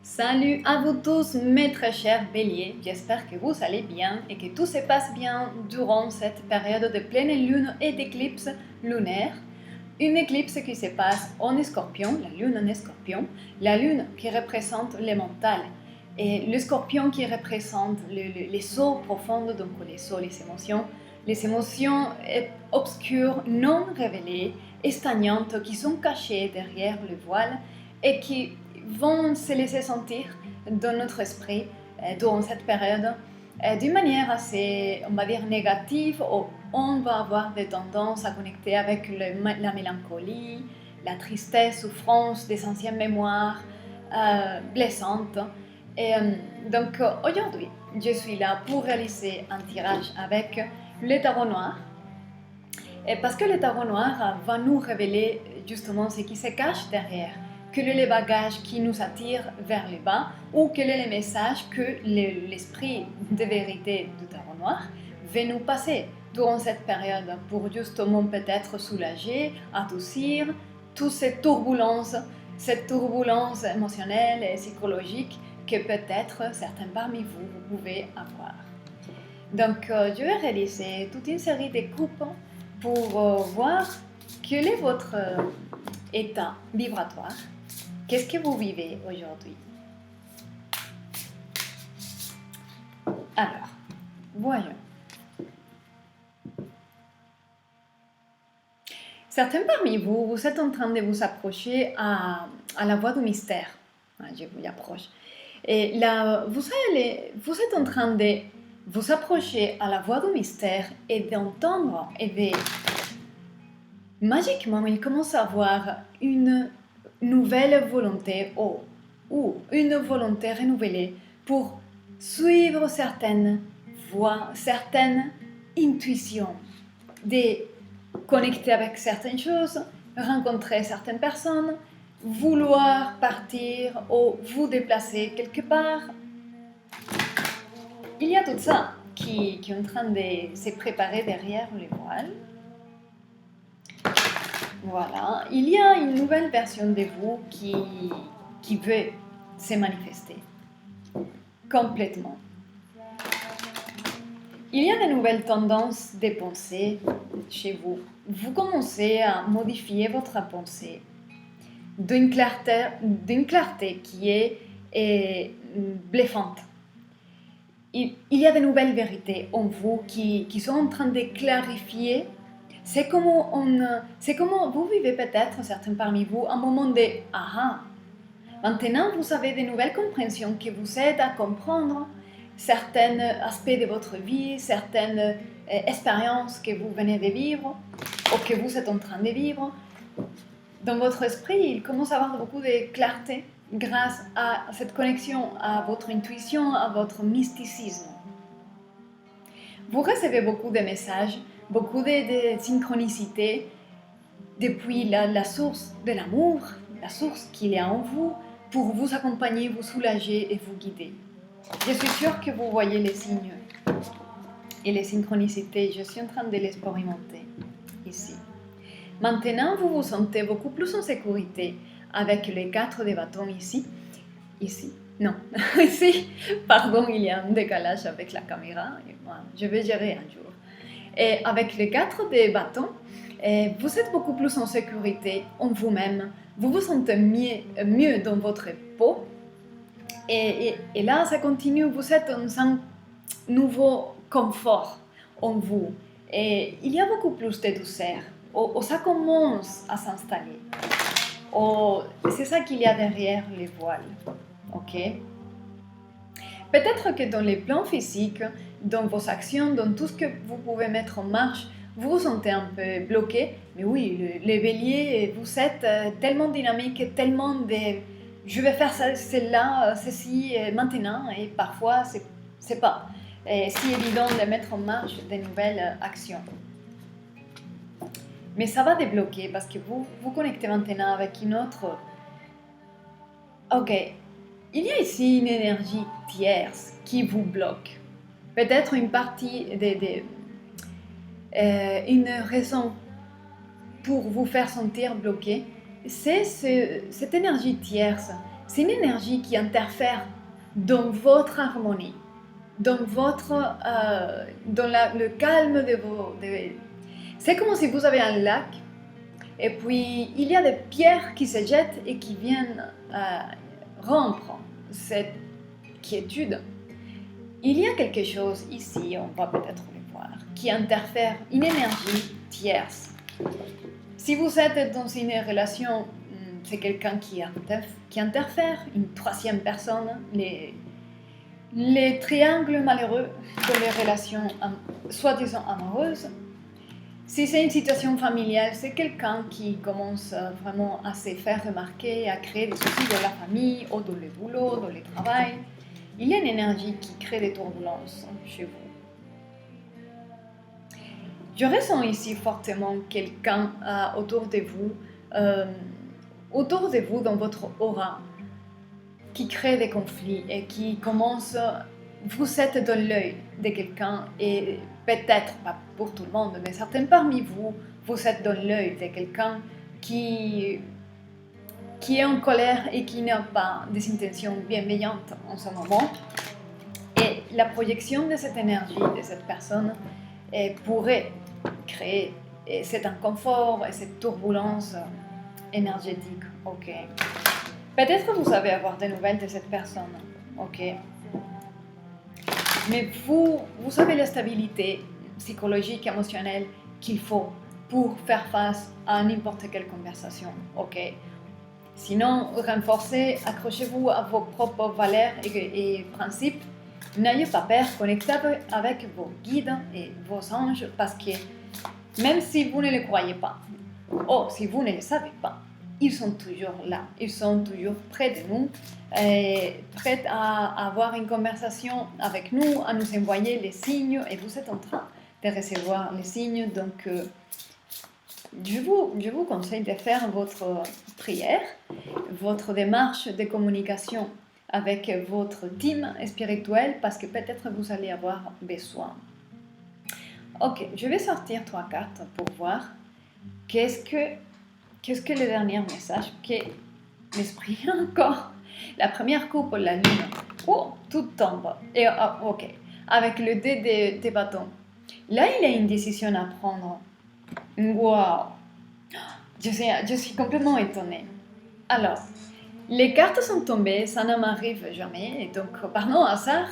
Salut à vous tous mes très chers béliers, j'espère que vous allez bien et que tout se passe bien durant cette période de pleine lune et d'éclipse lunaire. Une éclipse qui se passe en Scorpion, la lune en Scorpion, la lune qui représente le mental et le Scorpion qui représente les sauts profonds, donc les émotions obscures, non révélées et stagnantes qui sont cachées derrière le voile et qui vont se laisser sentir dans notre esprit durant cette période d'une manière assez, on va dire, négative, où on va avoir des tendances à connecter avec la mélancolie, la tristesse, souffrance des anciennes mémoires blessantes. Et donc aujourd'hui, je suis là pour réaliser un tirage avec le tarot noir. Et parce que le tarot noir va nous révéler justement ce qui se cache derrière. Quel est le bagage qui nous attire vers le bas ou quel est le message que l'esprit de vérité du tarot noir veut nous passer durant cette période pour justement peut-être soulager, adoucir toute cette turbulence émotionnelle et psychologique que peut-être certains parmi vous pouvez avoir. Donc je vais réaliser toute une série de groupes pour voir quel est votre état vibratoire. Qu'est-ce que vous vivez aujourd'hui? Alors, voyons. Certains parmi vous, vous êtes en train de vous approcher à la voie du mystère. Je vous approche. Et là, vous êtes en train de vous approcher à la voie du mystère et d'entendre et de... Magiquement, il commence à avoir une nouvelle volonté ou une volonté renouvelée pour suivre certaines voies, certaines intuitions, de connecter avec certaines choses, rencontrer certaines personnes, vouloir partir ou vous déplacer quelque part. Il y a tout ça qui est en train de se préparer derrière les voiles. Voilà, il y a une nouvelle version de vous qui veut se manifester complètement. Il y a de nouvelles tendances de pensée chez vous. Vous commencez à modifier votre pensée d'une clarté qui est bluffante. Il y a de nouvelles vérités en vous qui sont en train de clarifier. C'est comment vous vivez peut-être, certains parmi vous, un moment de « aha ». Maintenant, vous avez de nouvelles compréhensions qui vous aident à comprendre certains aspects de votre vie, certaines expériences que vous venez de vivre ou que vous êtes en train de vivre. Dans votre esprit, il commence à avoir beaucoup de clarté grâce à cette connexion à votre intuition, à votre mysticisme. Vous recevez beaucoup de messages, beaucoup de synchronicité depuis la source de l'amour, la source qu'il y a en vous, pour vous accompagner, vous soulager et vous guider. Je suis sûre que vous voyez les signes et les synchronicités. Je suis en train de l'expérimenter ici. Maintenant, vous vous sentez beaucoup plus en sécurité avec les 4 de bâtons ici. Non, ici, pardon, il y a un décalage avec la caméra. Je vais gérer un jour. Et avec les 4 des bâtons, vous êtes beaucoup plus en sécurité en vous-même. Vous vous sentez mieux dans votre peau. Et là, ça continue. Vous êtes dans un nouveau confort en vous. Et il y a beaucoup plus de douceur. Ça commence à s'installer. C'est ça qu'il y a derrière les voiles. Ok? Peut-être que dans les plans physiques, dans vos actions, dans tout ce que vous pouvez mettre en marche, vous vous sentez un peu bloqué. Mais oui, les béliers, vous êtes tellement dynamique, tellement de... Je vais faire ça, cela, ceci, maintenant. Et parfois, c'est pas si évident de mettre en marche de nouvelles actions. Mais ça va débloquer parce que vous connectez maintenant avec une autre... Ok, il y a ici une énergie tierce qui vous bloque. Peut-être une partie, une raison pour vous faire sentir bloqué, c'est cette énergie tierce c'est une énergie qui interfère dans votre harmonie, dans le calme de vos... C'est comme si vous avez un lac et puis il y a des pierres qui se jettent et qui viennent rompre cette quiétude. Il y a quelque chose ici, on va peut-être le voir, qui interfère, une énergie tierce. Si vous êtes dans une relation, c'est quelqu'un qui interfère, une troisième personne, les triangles malheureux de les relations soi-disant amoureuses. Si c'est une situation familiale, c'est quelqu'un qui commence vraiment à se faire remarquer, à créer des soucis dans la famille, ou dans le boulot, dans le travail. Il y a une énergie qui crée des turbulences chez vous. Je ressens ici fortement quelqu'un autour de vous dans votre aura, qui crée des conflits et qui commence... Vous êtes dans l'œil de quelqu'un et peut-être, pas pour tout le monde, mais certains parmi vous, vous êtes dans l'œil de quelqu'un qui est en colère et qui n'a pas des intentions bienveillantes en ce moment. Et la projection de cette énergie, de cette personne, pourrait créer cet inconfort et cette turbulence énergétique. Ok. Peut-être vous savez avoir des nouvelles de cette personne. Ok. Mais vous avez la stabilité psychologique, émotionnelle qu'il faut pour faire face à n'importe quelle conversation. Ok. Sinon, renforcez, accrochez-vous à vos propres valeurs et principes. N'ayez pas peur, connectez avec vos guides et vos anges parce que même si vous ne les croyez pas, ou si vous ne les savez pas, ils sont toujours là, ils sont toujours près de nous, prêts à avoir une conversation avec nous, à nous envoyer les signes, et vous êtes en train de recevoir les signes. Donc, je vous conseille de faire votre prière, votre démarche de communication avec votre team spirituel, parce que peut-être vous allez avoir besoin. Ok, je vais sortir 3 cartes pour voir qu'est-ce que le dernier message que l'esprit encore. La première coupe, la lune. Oh, tout tombe. Et ok, avec le dé des bâtons. Là, il y a une décision à prendre. Wow. Je suis complètement étonnée. Alors, les cartes sont tombées, ça ne m'arrive jamais. Et donc, par non hasard,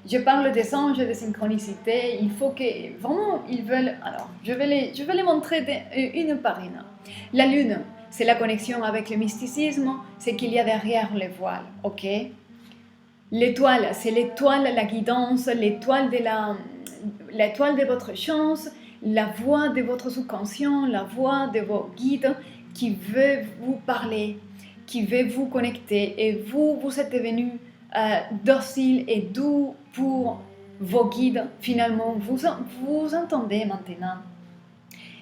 je parle des anges, des synchronicités. Il faut que, vraiment, ils veulent... Alors, je vais les montrer une par une. La lune, c'est la connexion avec le mysticisme, c'est qu'il y a derrière le voile, ok? L'étoile, c'est l'étoile, la guidance, l'étoile de votre chance, la voix de votre subconscient, la voix de vos guides qui veut vous parler, qui veut vous connecter. Et vous êtes devenu docile et doux pour vos guides. Finalement, vous entendez maintenant.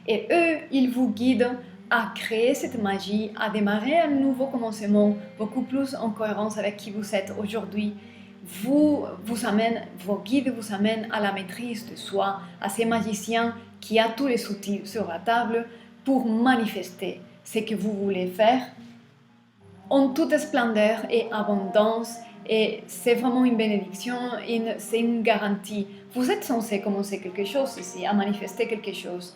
Et eux, ils vous guident à créer cette magie, à démarrer un nouveau commencement beaucoup plus en cohérence avec qui vous êtes aujourd'hui. Vos guides vous amènent à la maîtrise de soi, à ces magiciens qui a tous les outils sur la table pour manifester ce que vous voulez faire en toute splendeur et abondance. Et c'est vraiment une bénédiction, c'est une garantie. Vous êtes censé commencer quelque chose ici, à manifester quelque chose.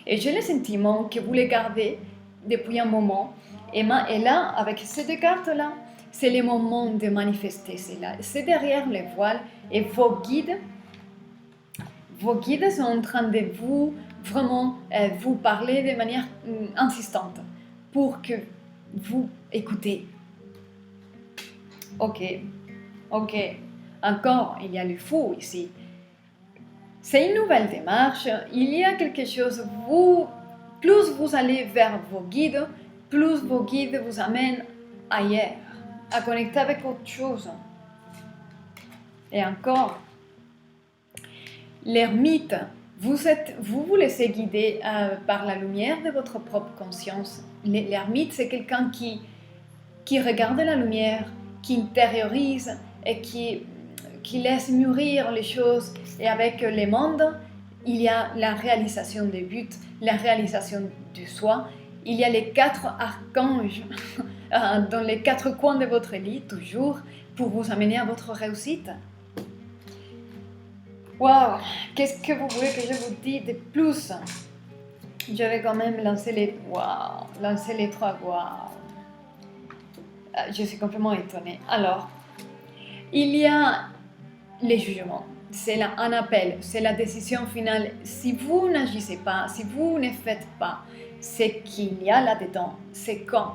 Et j'ai le sentiment que vous les gardez depuis un moment. Et là, avec ces 2 cartes-là, c'est le moment de manifester cela. C'est derrière les voiles. Et vos guides sont en train de vraiment vous parler de manière insistante pour que vous écoutez. Ok. Encore, il y a le fou ici. C'est une nouvelle démarche, il y a quelque chose, plus vous allez vers vos guides, plus vos guides vous amènent ailleurs, à connecter avec autre chose. Et encore, l'ermite, vous vous laissez guider par la lumière de votre propre conscience. L'ermite, c'est quelqu'un qui regarde la lumière, qui intériorise et qui laisse mûrir les choses. Et avec les mondes, il y a la réalisation des buts, la réalisation du soi. Il y a les 4 archanges dans les quatre coins de votre lit, toujours pour vous amener à votre réussite. Waouh, qu'est-ce que vous voulez que je vous dise de plus? Je vais quand même lancer les trois. Waouh. Je suis complètement étonnée. Alors, il y a les jugements. C'est un appel, c'est la décision finale. Si vous n'agissez pas, si vous ne faites pas ce qu'il y a là-dedans, c'est quand?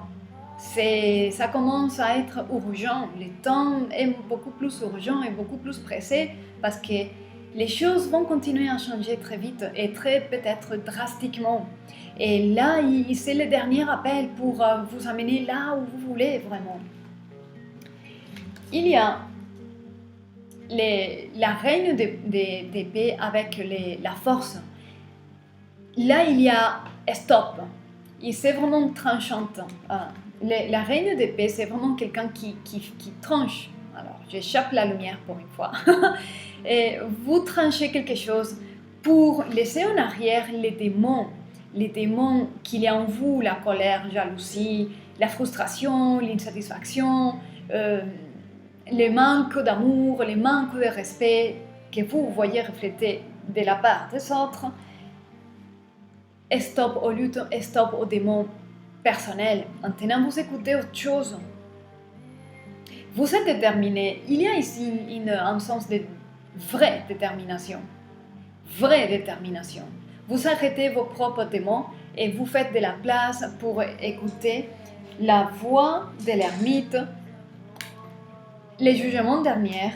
Ça commence à être urgent. Le temps est beaucoup plus urgent et beaucoup plus pressé parce que les choses vont continuer à changer très vite et peut-être drastiquement. Et là, c'est le dernier appel pour vous amener là où vous voulez vraiment. Il y a la reine d'épée avec la force. Là, il y a stop. Et c'est vraiment tranchante. La reine d'épée, c'est vraiment quelqu'un qui tranche. Alors, j'échappe la lumière pour une fois. Et vous tranchez quelque chose pour laisser en arrière les démons qu'il y a en vous, la colère, la jalousie, la frustration, l'insatisfaction, le manque d'amour, le manque de respect que vous voyez refléter de la part des autres. Stop aux luttes, stop aux démons personnels. Maintenant, vous écoutez autre chose. Vous êtes déterminé. Il y a ici un sens de vraie détermination. Vraie détermination. Vous arrêtez vos propres démons et vous faites de la place pour écouter la voix de l'ermite, les jugements derniers,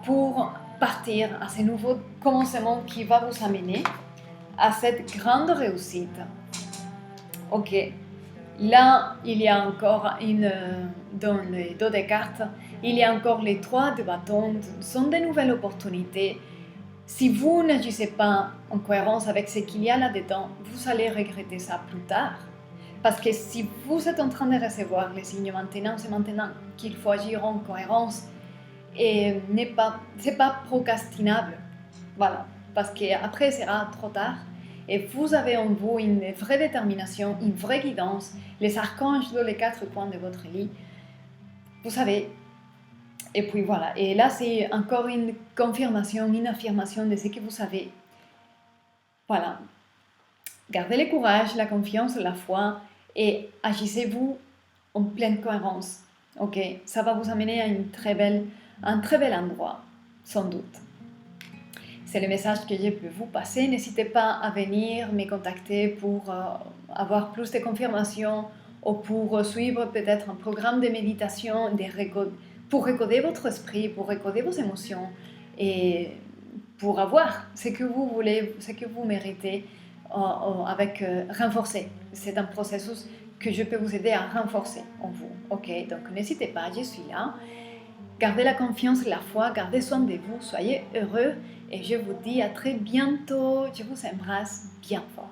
pour partir à ce nouveau commencement qui va vous amener à cette grande réussite. Ok, là il y a encore dans les dos des cartes, il y a encore les 3 de bâton, ce sont de nouvelles opportunités. Si vous n'agissez pas en cohérence avec ce qu'il y a là-dedans, vous allez regretter ça plus tard. Parce que si vous êtes en train de recevoir les signes maintenant, c'est maintenant qu'il faut agir en cohérence et c'est pas procrastinable. Voilà, parce qu'après, ce sera trop tard. Et vous avez en vous une vraie détermination, une vraie guidance, les archanges dans les 4 coins de votre lit. Vous savez. Et puis voilà. Et là, c'est encore une confirmation, une affirmation de ce que vous savez. Voilà. Gardez le courage, la confiance, la foi et agissez-vous en pleine cohérence. Ok, ça va vous amener à un très bel endroit, sans doute. C'est le message que je peux vous passer. N'hésitez pas à venir me contacter pour avoir plus de confirmations ou pour suivre peut-être un programme de méditation pour recoder votre esprit, pour recoder vos émotions et pour avoir ce que vous voulez, ce que vous méritez renforcer. C'est un processus que je peux vous aider à renforcer en vous. Ok, donc n'hésitez pas, je suis là. Gardez la confiance, la foi, gardez soin de vous, soyez heureux et je vous dis à très bientôt. Je vous embrasse bien fort.